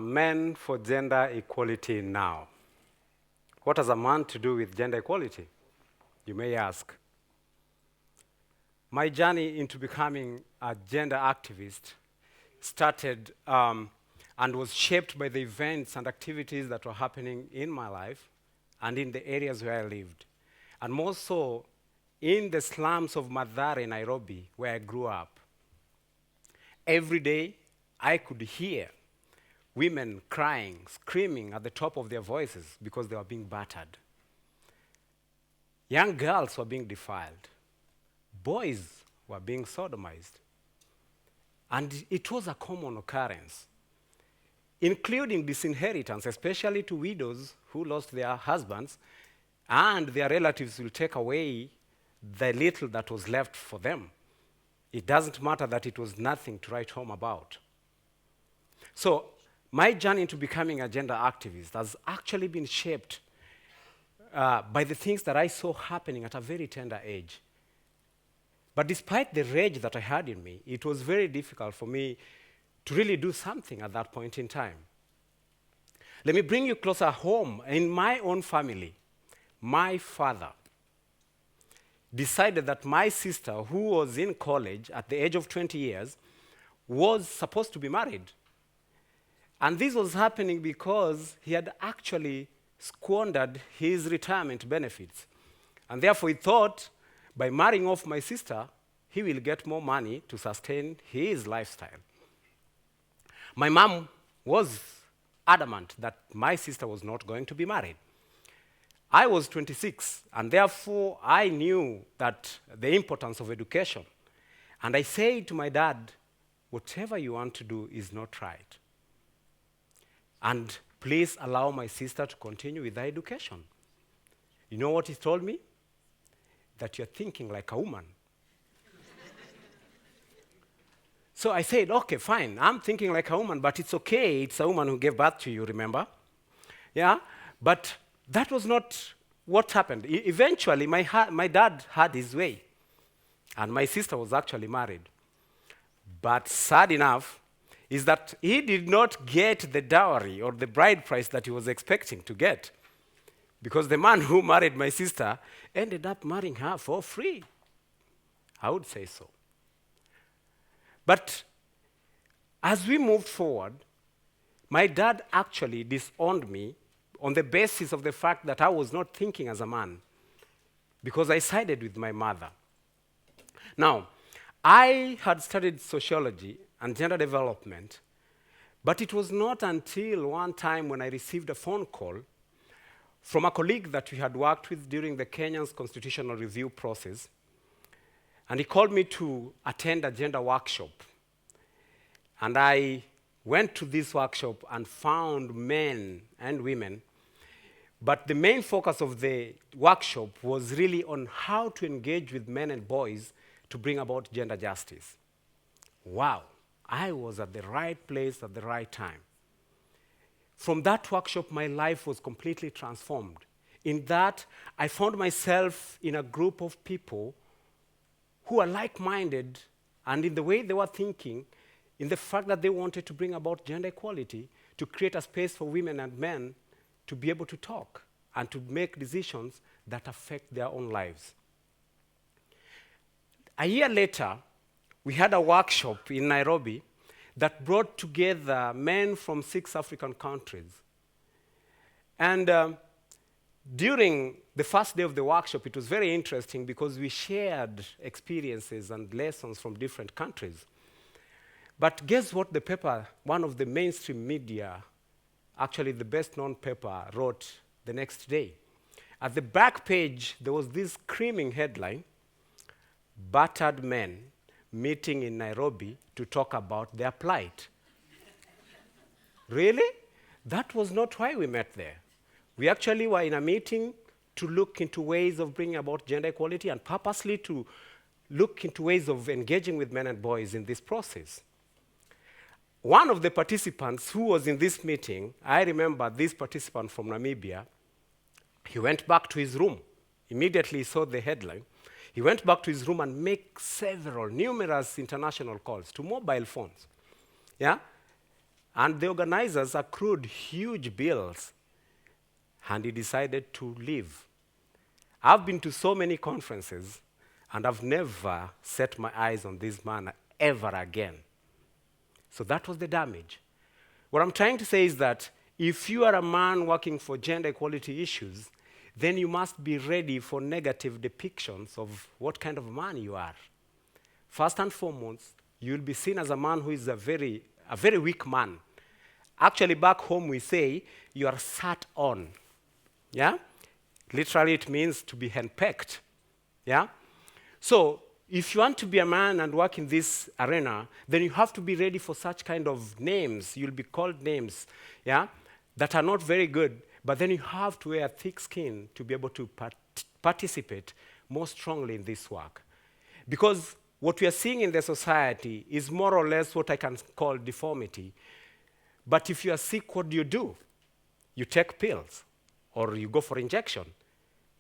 Men for Gender Equality Now. What has a man to do with gender equality? You may ask. My journey into becoming a gender activist started and was shaped by the events and activities that were happening in my life and in the areas where I lived. And more so, in the slums of Mathare, Nairobi, where I grew up. Every day, I could hear women crying, screaming at the top of their voices because they were being battered. Young girls were being defiled. Boys were being sodomized. And it was a common occurrence, including disinheritance, especially to widows who lost their husbands, and their relatives will take away the little that was left for them. It doesn't matter that it was nothing to write home about. So my journey into becoming a gender activist has actually been shaped by the things that I saw happening at a very tender age. But despite the rage that I had in me, it was very difficult for me to really do something at that point in time. Let me bring you closer home. In my own family, my father decided that my sister, who was in college at the age of 20 years, was supposed to be married. And this was happening because he had actually squandered his retirement benefits. And therefore he thought, by marrying off my sister, he will get more money to sustain his lifestyle. My mom was adamant that my sister was not going to be married. I was 26, and therefore I knew that the importance of education. And I said to my dad, whatever you want to do is not right. And please allow my sister to continue with her education. You know what he told me? That you're thinking like a woman. So I said, okay, fine, I'm thinking like a woman, but it's okay, it's a woman who gave birth to you, remember? Yeah, but that was not what happened. Eventually, my dad had his way, and my sister was actually married. But sad enough, is that he did not get the dowry or the bride price that he was expecting to get. Because the man who married my sister ended up marrying her for free. I would say so. But as we moved forward, my dad actually disowned me on the basis of the fact that I was not thinking as a man, because I sided with my mother. Now, I had studied sociology and gender development, but it was not until one time when I received a phone call from a colleague that we had worked with during the Kenyan's constitutional review process, and he called me to attend a gender workshop. And I went to this workshop and found men and women, but the main focus of the workshop was really on how to engage with men and boys to bring about gender justice. Wow. I was at the right place at the right time. From that workshop, my life was completely transformed. In that, I found myself in a group of people who are like-minded, and in the way they were thinking, in the fact that they wanted to bring about gender equality, to create a space for women and men to be able to talk and to make decisions that affect their own lives. A year later, we had a workshop in Nairobi that brought together men from 6 African countries. And during the first day of the workshop, it was very interesting because we shared experiences and lessons from different countries. But guess what the paper, one of the mainstream media, actually the best-known paper, wrote the next day? At the back page, there was this screaming headline, "Battered men meeting in Nairobi to talk about their plight." Really? That was not why we met there. We actually were in a meeting to look into ways of bringing about gender equality and purposely to look into ways of engaging with men and boys in this process. One of the participants who was in this meeting, I remember this participant from Namibia, he went back to his room. Immediately he saw the headline. He went back to his room and made numerous international calls to mobile phones. Yeah? And the organizers accrued huge bills, and he decided to leave. I've been to so many conferences, and I've never set my eyes on this man ever again. So that was the damage. What I'm trying to say is that if you are a man working for gender equality issues, then you must be ready for negative depictions of what kind of man you are. First and foremost, you'll be seen as a man who is a very weak man. Actually, back home we say, you are sat on. Yeah? Literally, it means to be henpecked. Yeah? So, if you want to be a man and work in this arena, then you have to be ready for such kind of names. You'll be called names, yeah, that are not very good. But then you have to wear thick skin to be able to participate more strongly in this work. Because what we are seeing in the society is more or less what I can call deformity. But if you are sick, what do? You take pills, or you go for injection.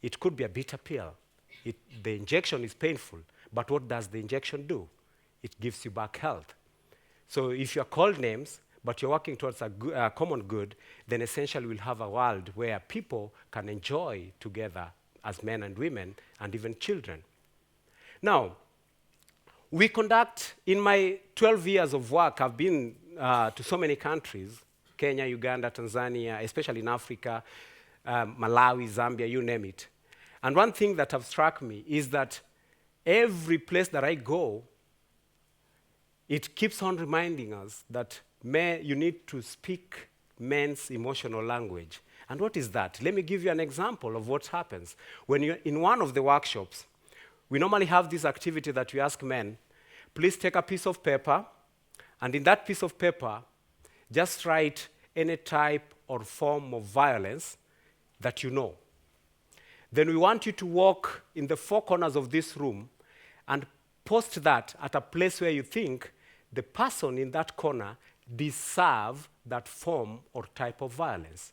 It could be a bitter pill. The injection is painful, but what does the injection do? It gives you back health. So if you're called names, but you're working towards a common good, then essentially we'll have a world where people can enjoy together as men and women, and even children. Now, we conduct, in my 12 years of work, I've been to so many countries, Kenya, Uganda, Tanzania, especially in Africa, Malawi, Zambia, you name it. And one thing that have struck me is that every place that I go, it keeps on reminding us that you need to speak men's emotional language. And what is that? Let me give you an example of what happens. When you're in one of the workshops, we normally have this activity that we ask men, please take a piece of paper, and in that piece of paper, just write any type or form of violence that you know. Then we want you to walk in the four corners of this room and post that at a place where you think the person in that corner deserves that form or type of violence.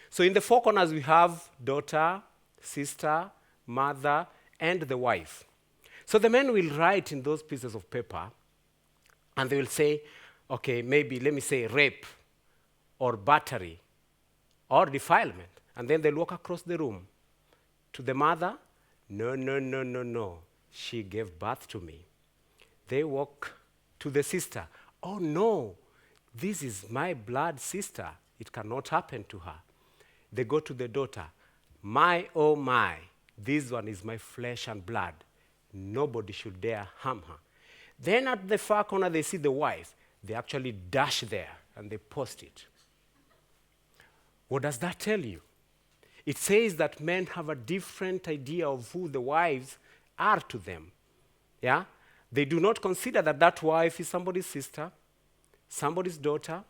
So in the four corners, we have daughter, sister, mother, and the wife. So the men will write in those pieces of paper, and they will say, okay, maybe, let me say, rape, or battery, or defilement. And then they'll walk across the room. To the mother, no, she gave birth to me. They walk to the sister, oh no, this is my blood sister. It cannot happen to her. They go to the daughter, my, oh my, this one is my flesh and blood. Nobody should dare harm her. Then at the far corner, they see the wife. They actually dash there, and they post it. What does that tell you? It says that men have a different idea of who the wives are to them. Yeah? They do not consider that that wife is somebody's sister, somebody's daughter,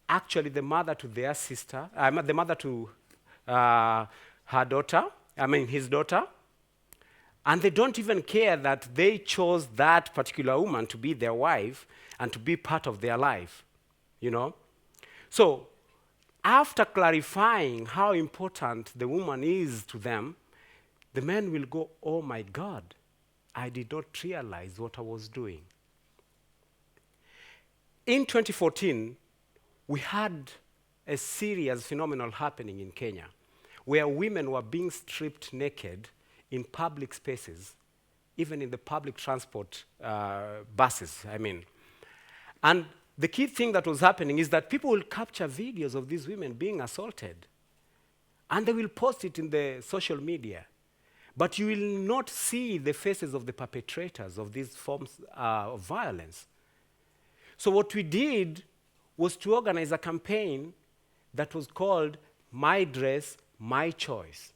actually the mother to their sister, the mother to her daughter, his daughter. And they don't even care that they chose that particular woman to be their wife and to be part of their life, you know? So, after clarifying how important the woman is to them, the men will go, oh my God, I did not realize what I was doing. In 2014, we had a serious phenomenon happening in Kenya, where women were being stripped naked in public spaces, even in the public transport buses, And the key thing that was happening is that people will capture videos of these women being assaulted, and they will post it in the social media. But you will not see the faces of the perpetrators of these forms of violence. So what we did was to organize a campaign that was called My Dress, My Choice.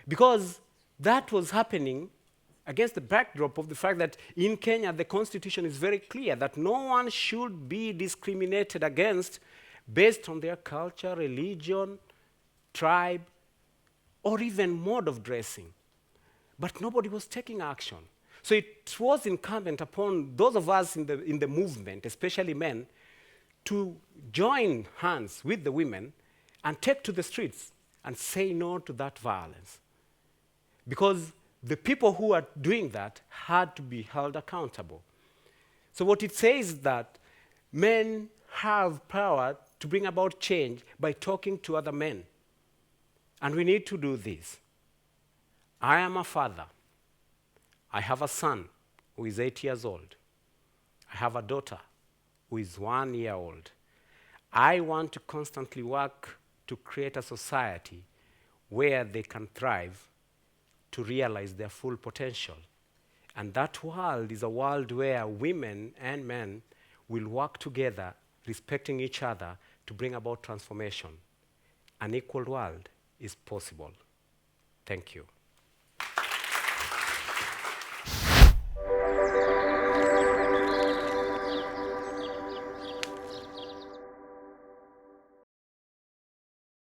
Because that was happening against the backdrop of the fact that in Kenya, the constitution is very clear that no one should be discriminated against based on their culture, religion, tribe, or even mode of dressing. But nobody was taking action. So it was incumbent upon those of us in the movement, especially men, to join hands with the women and take to the streets and say no to that violence. Because the people who are doing that had to be held accountable. So what it says is that men have power to bring about change by talking to other men. And we need to do this. I am a father. I have a son who is 8 years old. I have a daughter who is 1 year old. I want to constantly work to create a society where they can thrive to realize their full potential. And that world is a world where women and men will work together, respecting each other, to bring about transformation. An equal world is possible. Thank you.